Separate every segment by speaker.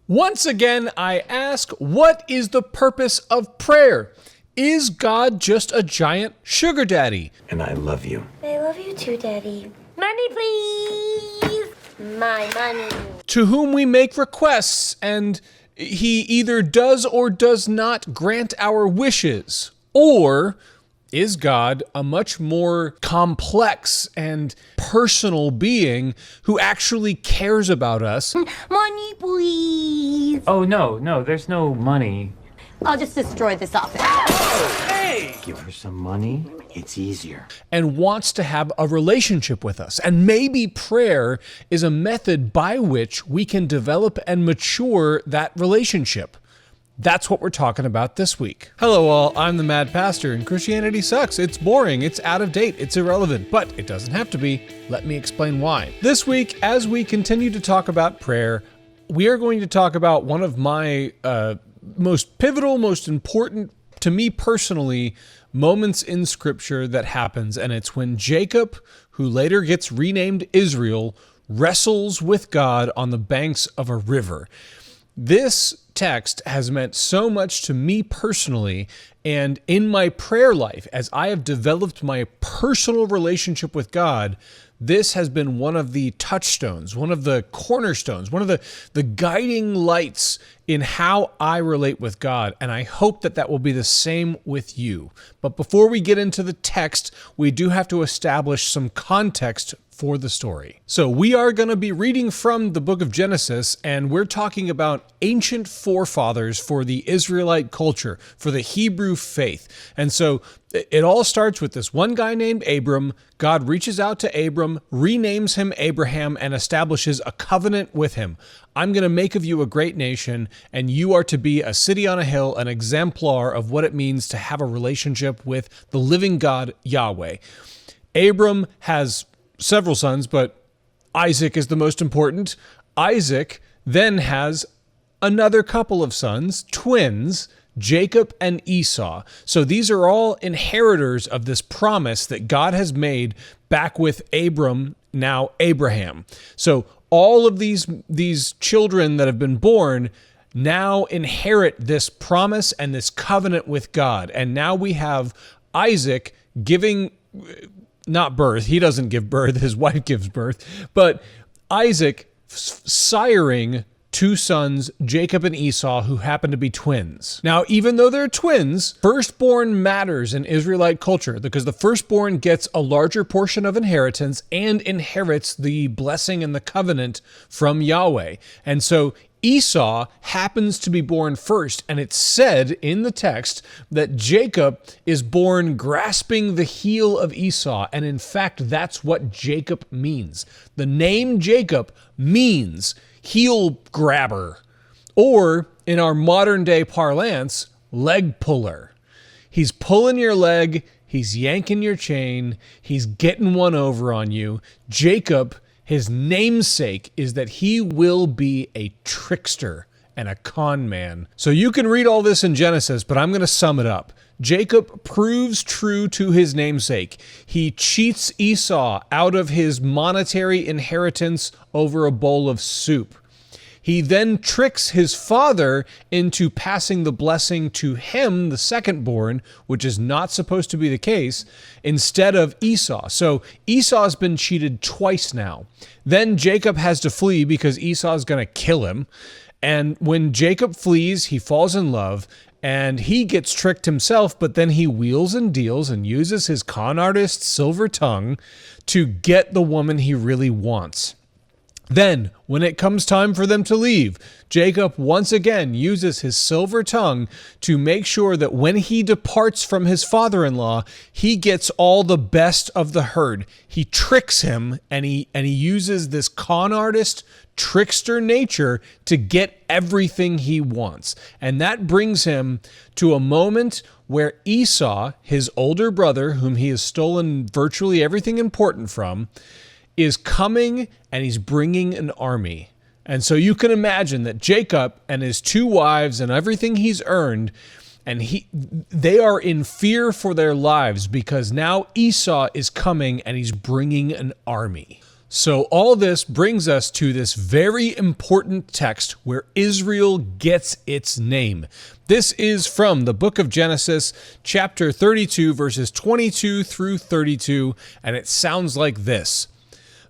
Speaker 1: Once again, I ask, what is the purpose of prayer? Is God just a giant sugar daddy?
Speaker 2: And I love you.
Speaker 3: I love you too, Daddy. Money, please. My money.
Speaker 1: To whom we make requests, and he either does or does not grant our wishes? Or is God a much more complex and personal being who actually cares about us?
Speaker 3: Money, please.
Speaker 4: Oh, no, there's no money.
Speaker 3: I'll just destroy this office.
Speaker 2: Give her some money, it's easier.
Speaker 1: And wants to have a relationship with us. And maybe prayer is a method by which we can develop and mature that relationship. That's what we're talking about this week. Hello all, I'm the Mad Pastor, and Christianity sucks. It's boring, it's out of date, it's irrelevant, but it doesn't have to be. Let me explain why. This week, as we continue to talk about prayer, we are going to talk about one of my most pivotal, most important to me personally, moments in Scripture that happens, and it's when Jacob, who later gets renamed Israel, wrestles with God on the banks of a river. This text has meant so much to me personally, and in my prayer life, as I have developed my personal relationship with God, this has been one of the touchstones, one of the cornerstones, one of the guiding lights in how I relate with God. And I hope that that will be the same with you. But before we get into the text, we do have to establish some context for the story. So we are going to be reading from the book of Genesis, and we're talking about ancient forefathers for the Israelite culture, for the Hebrew faith. And so it all starts with this one guy named Abram. God reaches out to Abram, renames him Abraham, and establishes a covenant with him. I'm going to make of you a great nation, and you are to be a city on a hill, an exemplar of what it means to have a relationship with the living God, Yahweh. Abram has several sons, but Isaac is the most important. Isaac then has another couple of sons, twins, Jacob and Esau. So these are all inheritors of this promise that God has made back with Abram, now Abraham. So all of these children that have been born now inherit this promise and this covenant with God. And now we have Isaac giving not birth. He doesn't give birth. His wife gives birth. But Isaac siring two sons, Jacob and Esau, who happen to be twins. Now, even though they're twins, firstborn matters in Israelite culture because the firstborn gets a larger portion of inheritance and inherits the blessing and the covenant from Yahweh. And so Esau happens to be born first, and it's said in the text that Jacob is born grasping the heel of Esau, and in fact, that's what Jacob means. The name Jacob means heel grabber, or in our modern day parlance, leg puller. He's pulling your leg, he's yanking your chain, he's getting one over on you. Jacob, his namesake, is that he will be a trickster and a con man. So you can read all this in Genesis, but I'm going to sum it up. Jacob proves true to his namesake. He cheats Esau out of his monetary inheritance over a bowl of soup. He then tricks his father into passing the blessing to him, the secondborn, which is not supposed to be the case, instead of Esau. So Esau's been cheated twice now. Then Jacob has to flee because Esau's going to kill him. And when Jacob flees, he falls in love, and he gets tricked himself, but then he wheels and deals and uses his con artist silver tongue to get the woman he really wants. Then, when it comes time for them to leave, Jacob once again uses his silver tongue to make sure that when he departs from his father-in-law, he gets all the best of the herd. He tricks him, and he uses this con artist, trickster nature to get everything he wants. And that brings him to a moment where Esau, his older brother, whom he has stolen virtually everything important from, is coming, and he's bringing an army. And so you can imagine that Jacob and his two wives and everything he's earned, and they are in fear for their lives because now Esau is coming and he's bringing an army. So all this brings us to this very important text where Israel gets its name. This is from the book of Genesis, chapter 32, verses 22 through 32, and it sounds like this.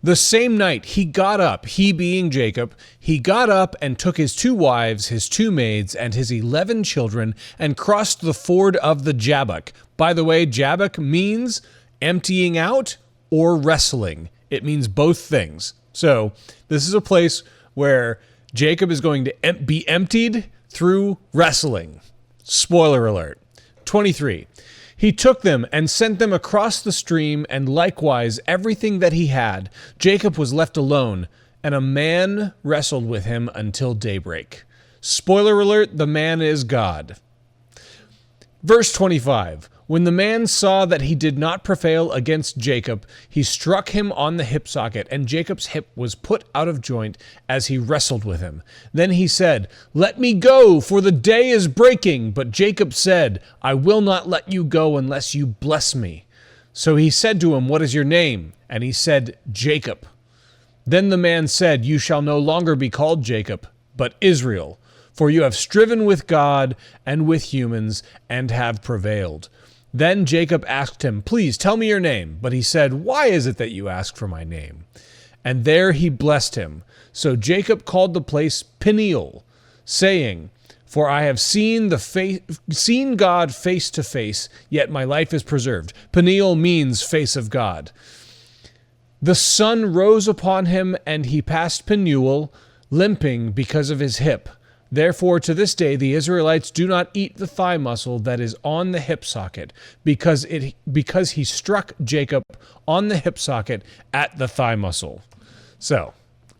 Speaker 1: The same night he got up, he being Jacob, he got up and took his 2 wives, his 2 maids, and his 11 children, and crossed the ford of the Jabbok. By the way, Jabbok means emptying out or wrestling. It means both things. So this is a place where Jacob is going to be emptied through wrestling. Spoiler alert. 23. He took them and sent them across the stream, and likewise everything that he had. Jacob was left alone, and a man wrestled with him until daybreak. Spoiler alert, the man is God. Verse 25. When the man saw that he did not prevail against Jacob, he struck him on the hip socket, and Jacob's hip was put out of joint as he wrestled with him. Then he said, "Let me go, for the day is breaking." But Jacob said, "I will not let you go unless you bless me." So he said to him, "What is your name?" And he said, "Jacob." Then the man said, "You shall no longer be called Jacob, but Israel, for you have striven with God and with humans and have prevailed." Then Jacob asked him, "Please tell me your name." But he said, "Why is it that you ask for my name?" And there he blessed him. So Jacob called the place Peniel, saying, "For I have seen God face to face, yet my life is preserved." Peniel means face of God. The sun rose upon him, and he passed Penuel, limping because of his hip. Therefore, to this day, the Israelites do not eat the thigh muscle that is on the hip socket, because he struck Jacob on the hip socket at the thigh muscle. So,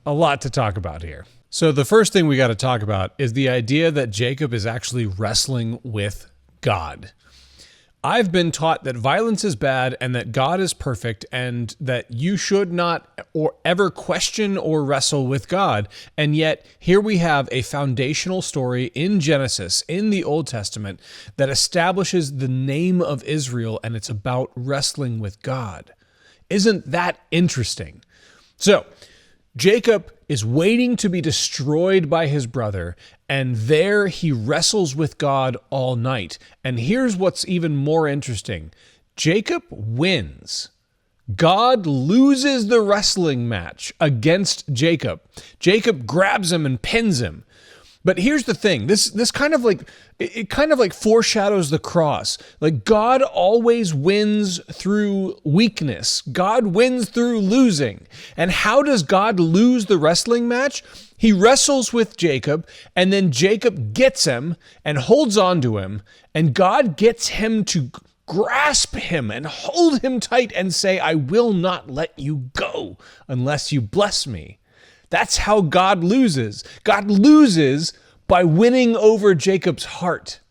Speaker 1: a lot to talk about here. So the first thing we got to talk about is the idea that Jacob is actually wrestling with God. I've been taught that violence is bad and that God is perfect and that you should not or ever question or wrestle with God. And yet here we have a foundational story in Genesis, in the Old Testament, that establishes the name of Israel, and it's about wrestling with God. Isn't that interesting? So Jacob is waiting to be destroyed by his brother, and there he wrestles with God all night. And here's what's even more interesting. Jacob wins. God loses the wrestling match against Jacob. Jacob grabs him and pins him. But here's the thing. This kind of like foreshadows the cross. Like, God always wins through weakness. God wins through losing. And how does God lose the wrestling match? He wrestles with Jacob, and then Jacob gets him and holds on to him, and God gets him to grasp him and hold him tight and say, "I will not let you go unless you bless me." That's how God loses. God loses by winning over Jacob's heart.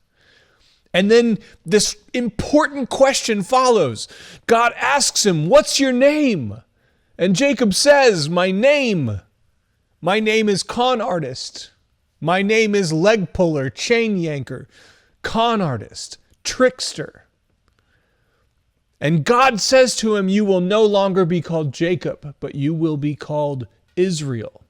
Speaker 1: And then this important question follows. God asks him, "What's your name?" And Jacob says, My name is con artist. My name is leg puller, chain yanker, con artist, trickster." And God says to him, "You will no longer be called Jacob, but you will be called Israel."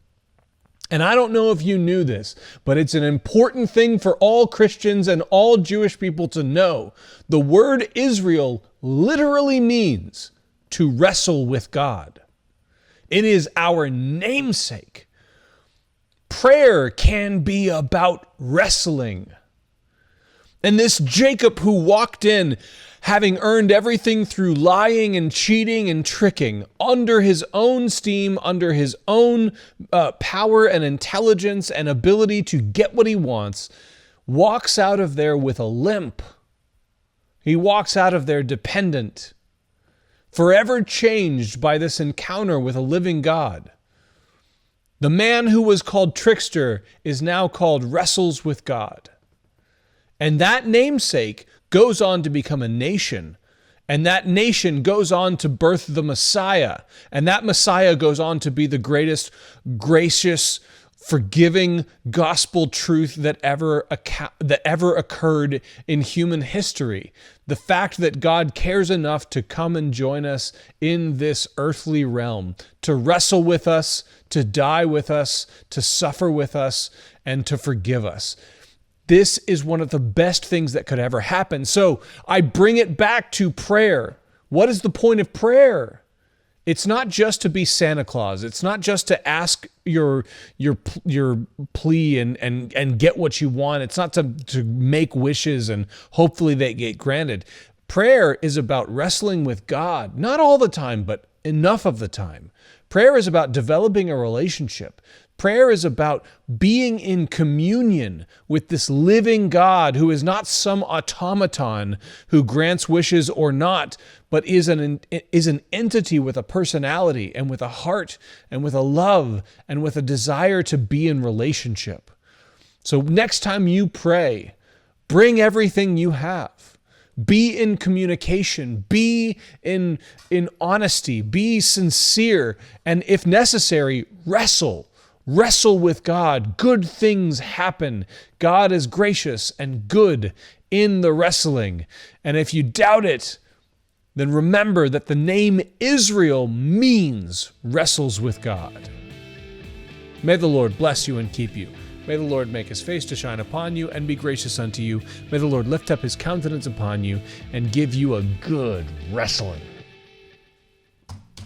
Speaker 1: And I don't know if you knew this, but it's an important thing for all Christians and all Jewish people to know. The word Israel literally means to wrestle with God. It is our namesake. Prayer can be about wrestling. And this Jacob who walked in, having earned everything through lying and cheating and tricking, under his own steam, under his own power and intelligence and ability to get what he wants, walks out of there with a limp. He walks out of there dependent, forever changed by this encounter with a living God. The man who was called trickster is now called wrestles with God. And that namesake goes on to become a nation. And that nation goes on to birth the Messiah. And that Messiah goes on to be the greatest, gracious, forgiving gospel truth that ever occurred in human history. The fact that God cares enough to come and join us in this earthly realm, to wrestle with us, to die with us, to suffer with us, and to forgive us. This is one of the best things that could ever happen. So I bring it back to prayer. What is the point of prayer? It's not just to be Santa Claus. It's not just to ask your plea and get what you want. It's not to make wishes and hopefully they get granted. Prayer is about wrestling with God, not all the time, but enough of the time. Prayer is about developing a relationship. Prayer is about being in communion with this living God who is not some automaton who grants wishes or not, but is an entity with a personality and with a heart and with a love and with a desire to be in relationship. So next time you pray, bring everything you have. Be in communication, be in honesty, be sincere, and if necessary, wrestle. Wrestle with God. Good things happen. God is gracious and good in the wrestling. And if you doubt it, then remember that the name Israel means wrestles with God. May the Lord bless you and keep you. May the Lord make his face to shine upon you and be gracious unto you. May the Lord lift up his countenance upon you and give you a good wrestling.